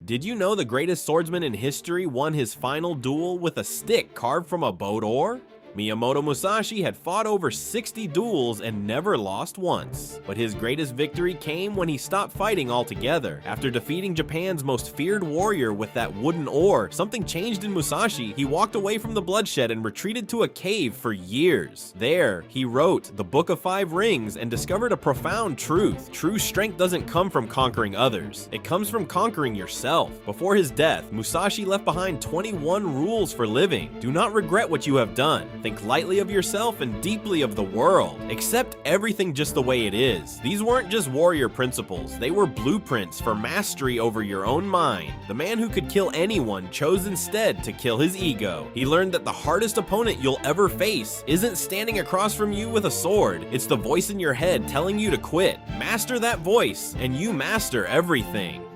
Did you know the greatest swordsman in history won his final duel with a stick carved from a boat oar? Miyamoto Musashi had fought over 60 duels and never lost once. But his greatest victory came when he stopped fighting altogether. After defeating Japan's most feared warrior with that wooden oar, something changed in Musashi. He walked away from the bloodshed and retreated to a cave for years. There, he wrote the Book of Five Rings and discovered a profound truth. True strength doesn't come from conquering others. It comes from conquering yourself. Before his death, Musashi left behind 21 rules for living. Do not regret what you have done. Think lightly of yourself and deeply of the world. Accept everything just the way it is. These weren't just warrior principles, they were blueprints for mastery over your own mind. The man who could kill anyone chose instead to kill his ego. He learned that the hardest opponent you'll ever face isn't standing across from you with a sword. It's the voice in your head telling you to quit. Master that voice, and you master everything.